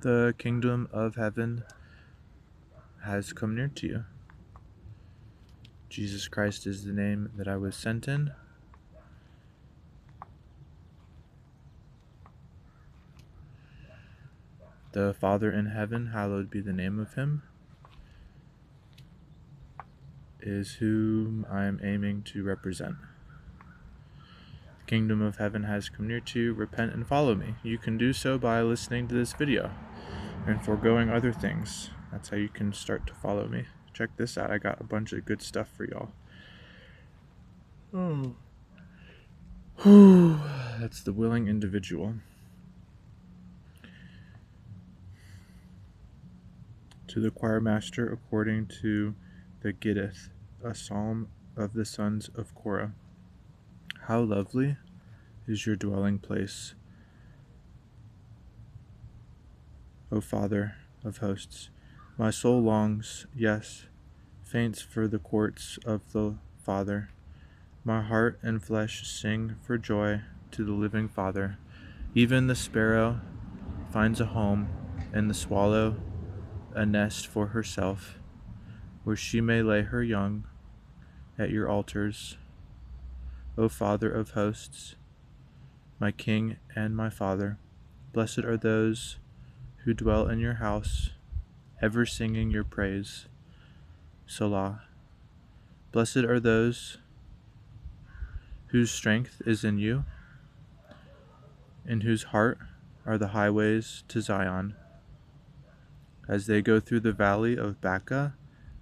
The kingdom of heaven has come near to you. Jesus Christ is the name that I was sent in. The Father in heaven, hallowed be the name of him, is whom I am aiming to represent. The kingdom of heaven has come near to you. Repent and follow me. You can do so by listening to this video and foregoing other things. That's how you can start to follow me. Check this out. I got a bunch of good stuff for y'all. That's the willing individual. To the choir master, according to the Gittith, a psalm of the sons of Korah. How lovely is your dwelling place, O Father of hosts. My soul longs, yes, faints for the courts of the Father. My heart and flesh sing for joy to the living Father. Even the sparrow finds a home, and the swallow a nest for herself, where she may lay her young at your altars, O Father of hosts, my King and my Father. Blessed are those who dwell in your house, ever singing your praise. Selah. Blessed are those whose strength is in you, in whose heart are the highways to Zion. As they go through the valley of Baca,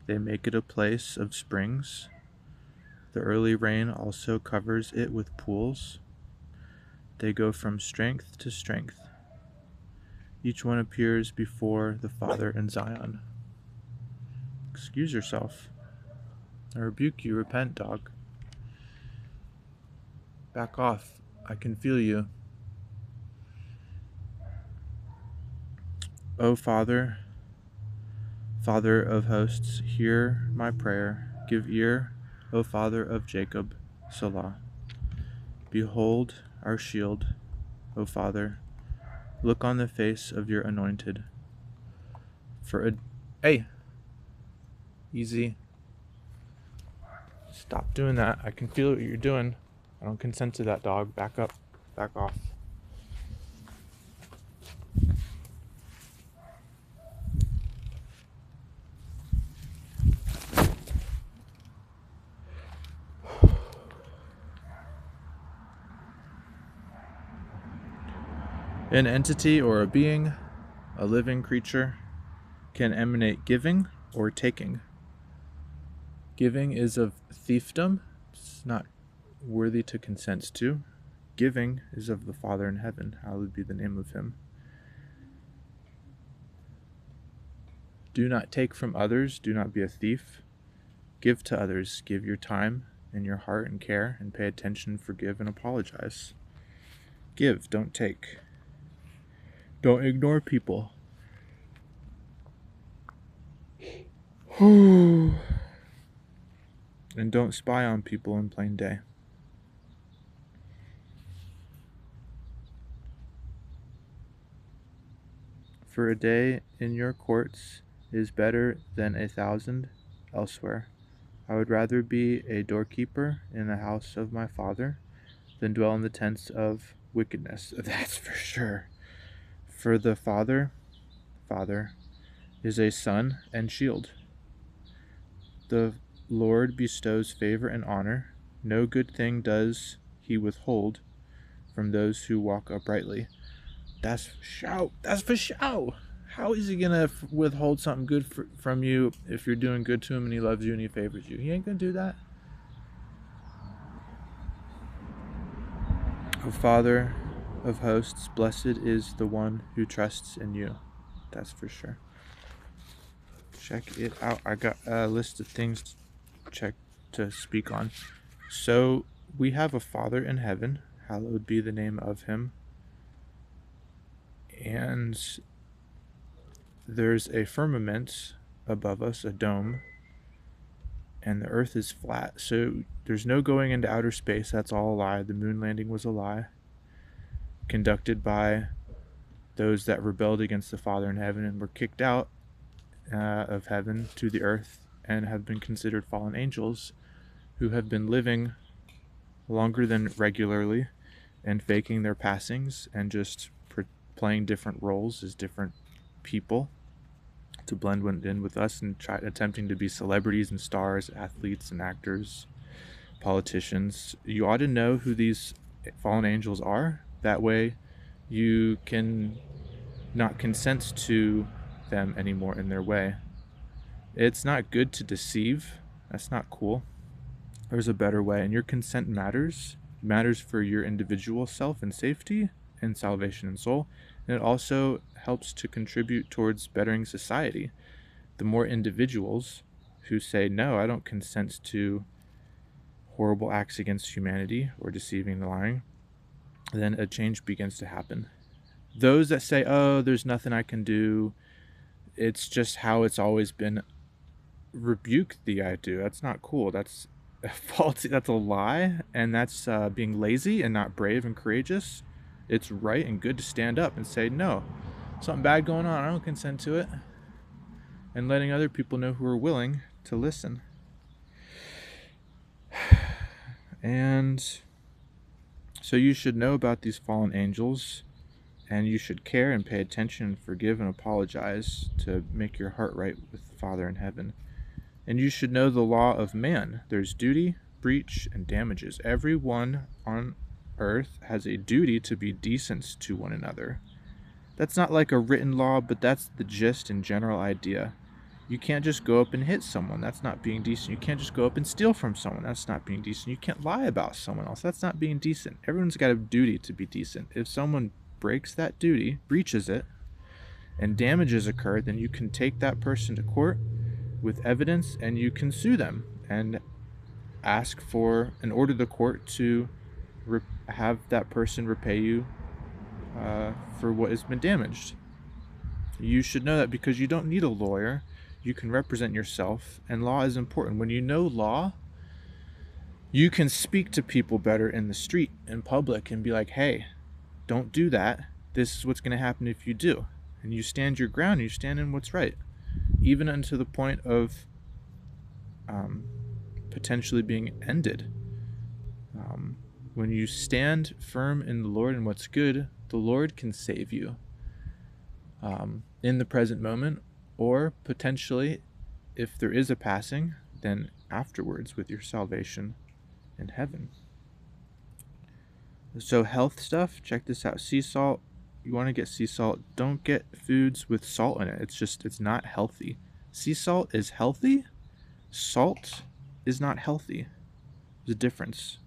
they make it a place of springs. The early rain also covers it with pools. They go from strength to strength. Each one appears before the Father in Zion. Excuse yourself. I rebuke you. Repent, dog. Back off. I can feel you. O Father, Father of hosts, hear my prayer. Give ear, O Father of Jacob. Selah. Behold our shield, O Father. Look on the face of your anointed. Hey! Easy. Stop doing that. I can feel what you're doing. I don't consent to that, dog. Back up. Back off. An entity or a being, a living creature, can emanate giving or taking. Giving is of thiefdom. It's not worthy to consent to. Giving is of the Father in heaven. Hallowed be the name of him. Do not take from others. Do not be a thief. Give to others. Give your time and your heart and care, and pay attention, forgive, and apologize. Give, don't take. Don't ignore people. And don't spy on people in plain day. For a day in your courts is better than 1,000 elsewhere. I would rather be a doorkeeper in the house of my Father than dwell in the tents of wickedness. That's for sure. For the Father is a sun and shield. The Lord bestows favor and honor. No good thing does he withhold from those who walk uprightly. That's for show. That's for show. How is he going to withhold something good from you if you're doing good to him and he loves you and he favors you? He ain't going to do that. O Father of hosts, blessed is the one who trusts in you. That's for sure. Check it out. I got a list of things to speak on. So we have a Father in heaven. Hallowed be the name of him. And there's a firmament above us, a dome, and the earth is flat. So there's no going into outer space. That's all a lie. The moon landing was a lie, conducted by those that rebelled against the Father in heaven and were kicked out of heaven to the earth and have been considered fallen angels, who have been living longer than regularly and faking their passings and just playing different roles as different people to blend in with us and attempting to be celebrities and stars, athletes and actors, politicians. You ought to know who these fallen angels are. That way you can not consent to them anymore in their way. It's not good to deceive. That's not cool. There's a better way, and your consent matters. It matters for your individual self and safety and salvation and soul. And it also helps to contribute towards bettering society. The more individuals who say, no, I don't consent to horrible acts against humanity or deceiving and lying, then a change begins to happen. Those that say, oh, there's nothing I can do, it's just how it's always been, rebuke the I do. That's not cool. That's faulty. That's a lie, and that's being lazy and not brave and courageous. It's right and good to stand up and say, no, something bad going on, I don't consent to it, and letting other people know who are willing to listen. And so you should know about these fallen angels, and you should care and pay attention and forgive and apologize to make your heart right with the Father in heaven. And you should know the law of man. There's duty, breach, and damages. Everyone on earth has a duty to be decent to one another. That's not like a written law, but that's the gist and general idea. You can't just go up and hit someone. That's not being decent. You can't just go up and steal from someone. That's not being decent. You can't lie about someone else. That's not being decent. Everyone's got a duty to be decent. If someone breaks that duty, breaches it, and damages occur, then you can take that person to court with evidence, and you can sue them and ask for and order the court to have that person repay you for what has been damaged. You should know that because you don't need a lawyer. You can represent yourself, and law is important. When you know law, you can speak to people better in the street, in public, and be like, hey, don't do that. This is what's going to happen if you do. And you stand your ground, you stand in what's right, even unto the point of potentially being ended. When you stand firm in the Lord and what's good, the Lord can save you in the present moment, or potentially, if there is a passing, then afterwards with your salvation in heaven. So health stuff, check this out. Sea salt, you want to get sea salt, don't get foods with salt in it. It's not healthy. Sea salt is healthy. Salt is not healthy. There's a difference.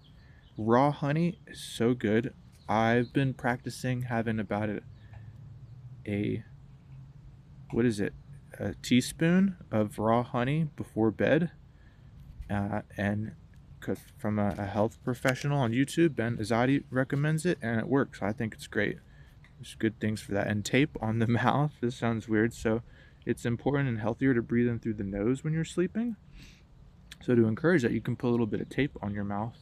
Raw honey is so good. I've been practicing having about a teaspoon of raw honey before bed, and from a health professional on YouTube, Ben Azadi recommends it, and it works. I think it's great. There's good things for that. And tape on the mouth. This sounds weird. So it's important and healthier to breathe in through the nose when you're sleeping. So to encourage that, you can put a little bit of tape on your mouth.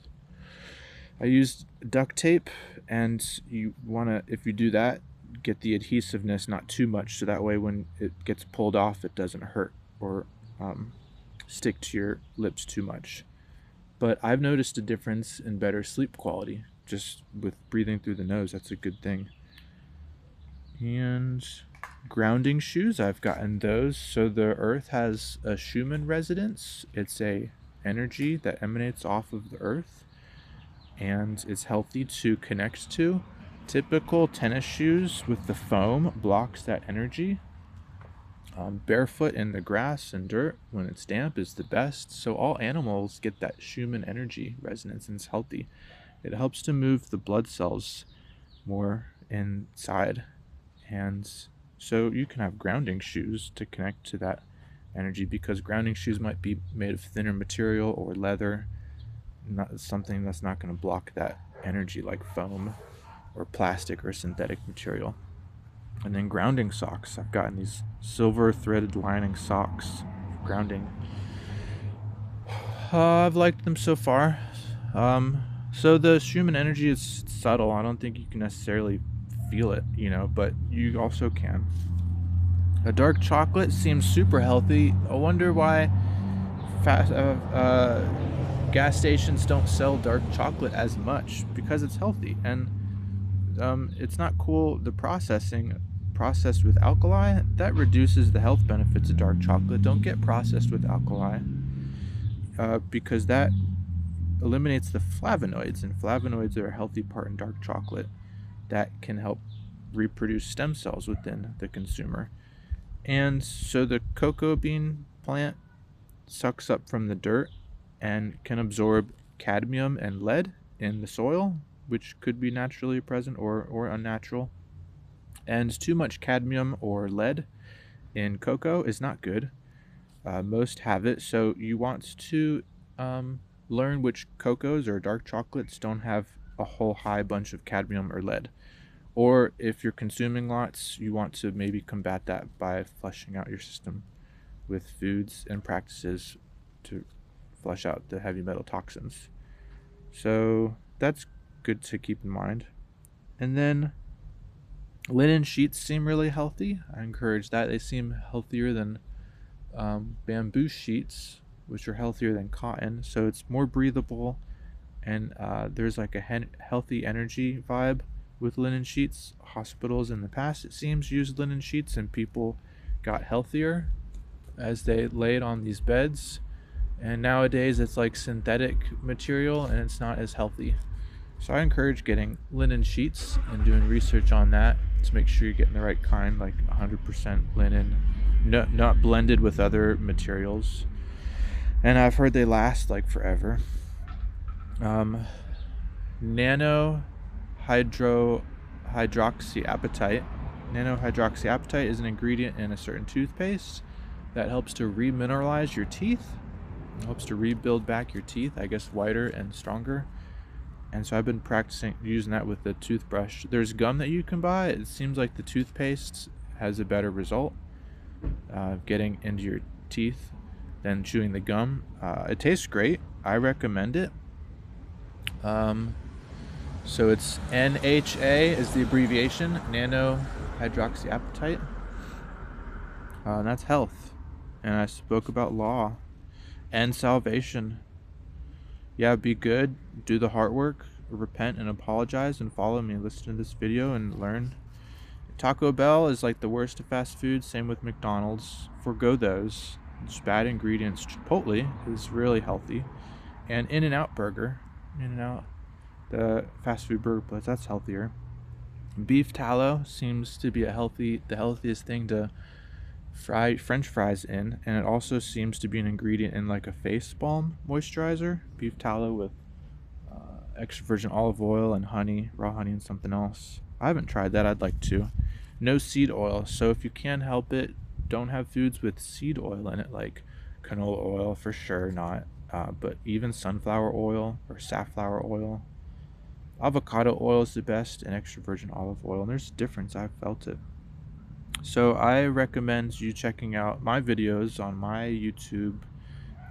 I used duct tape, and you want to, if you do that, get the adhesiveness not too much, so that way when it gets pulled off, it doesn't hurt or stick to your lips too much. But I've noticed a difference in better sleep quality just with breathing through the nose. That's a good thing. And grounding shoes, I've gotten those. So the earth has a Schumann resonance. It's a energy that emanates off of the earth, and it's healthy to connect to. Typical tennis shoes with the foam blocks that energy. Barefoot in the grass and dirt when it's damp is the best. So all animals get that Schumann energy resonance, and it's healthy. It helps to move the blood cells more inside. And so you can have grounding shoes to connect to that energy, because grounding shoes might be made of thinner material or leather, not something that's not going to block that energy like foam or plastic or synthetic material. And then grounding socks. I've gotten these silver threaded lining socks for grounding. I've liked them so far. So the Schumann energy is subtle. I don't think you can necessarily feel it, but you also can. A dark chocolate seems super healthy. I wonder why fast gas stations don't sell dark chocolate as much, because it's healthy and it's not cool. The processed with alkali, that reduces the health benefits of dark chocolate. Don't get processed with alkali, because that eliminates the flavonoids, and flavonoids are a healthy part in dark chocolate that can help reproduce stem cells within the consumer. And so the cocoa bean plant sucks up from the dirt and can absorb cadmium and lead in the soil, which could be naturally present or unnatural. And too much cadmium or lead in cocoa is not good. Most have it, so you want to learn which cocos or dark chocolates don't have a whole high bunch of cadmium or lead. Or if you're consuming lots, you want to maybe combat that by flushing out your system with foods and practices to flush out the heavy metal toxins. So that's good to keep in mind. And then linen sheets seem really healthy. I encourage that. They seem healthier than bamboo sheets, which are healthier than cotton. So it's more breathable, and there's like a healthy energy vibe with linen sheets. Hospitals in the past, it seems, used linen sheets, and people got healthier as they laid on these beds. And nowadays it's like synthetic material and it's not as healthy. So I encourage getting linen sheets and doing research on that to make sure you're getting the right kind, like 100% linen, not blended with other materials. And I've heard they last like forever. Nanohydroxyapatite. Nanohydroxyapatite is an ingredient in a certain toothpaste that helps to remineralize your teeth. It helps to rebuild back your teeth, I guess, whiter and stronger. And so I've been practicing using that with the toothbrush. There's gum that you can buy. It seems like the toothpaste has a better result getting into your teeth than chewing the gum. It tastes great. I recommend it. So it's NHA is the abbreviation, nanohydroxyapatite. And that's health. And I spoke about law and salvation. Yeah, be good, do the hard work, repent and apologize, and follow me. Listen to this video and learn. Taco Bell is like the worst of fast food, same with McDonald's. Forgo those. It's bad ingredients. Chipotle is really healthy. And In-N-Out Burger, In-N-Out, the fast food burger place, that's healthier. Beef tallow seems to be the healthiest thing to fry French fries in, and it also seems to be an ingredient in like a face balm moisturizer. Beef tallow with extra virgin olive oil and honey, raw honey, and something else. I haven't tried that. I'd like to. No seed oil. So if you can help it, don't have foods with seed oil in it, like canola oil for sure not, but even sunflower oil or safflower oil. Avocado oil is the best, and extra virgin olive oil, and there's a difference. I've felt it. So I recommend you checking out my videos on my YouTube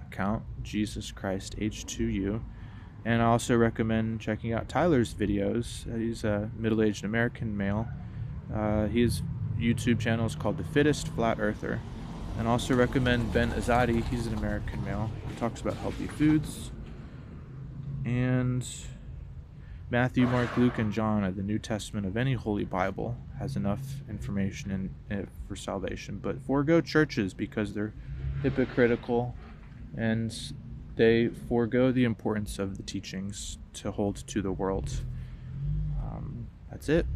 account, Jesus Christ H2U. And I also recommend checking out Tyler's videos. He's a middle-aged American male. His YouTube channel is called The Fittest Flat Earther. And also recommend Ben Azadi. He's an American male. He talks about healthy foods. And Matthew, Mark, Luke, and John of the New Testament of any Holy Bible has enough information in it for salvation. But forego churches because they're hypocritical and they forego the importance of the teachings to hold to the world. That's it.